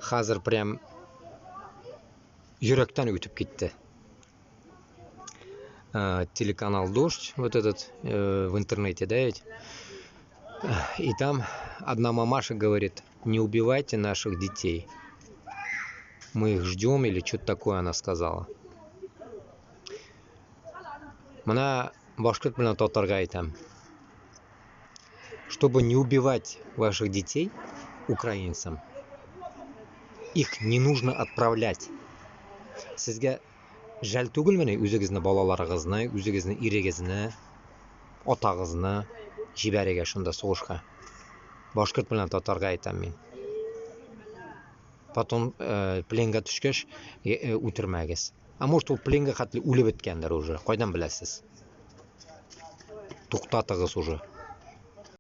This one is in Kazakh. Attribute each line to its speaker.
Speaker 1: Hazır prям yürekten ötüp gitti. Телеканал «Дождь», вот этот в интернете, да, ведь? И там одна мамаша говорит: не убивайте наших детей. Мы их ждем, или что-то такое она сказала. Мына башкорт белән татарга айтам. Чтобы не убивать ваших детей украинцам, их не нужно отправлять. Сезгә жәл түгелмени үзегезне, балаларыгызны, үзегезне, ирегезне, атагызны җибәрергә шунда сугышка. Башкорт белән татарга айтам мин. Потом пленга төшкәч үтермәгез. А может ул пленга хәтле үлеп беткәндер уже. Кайдан беләсез? Туктатыгыз уже.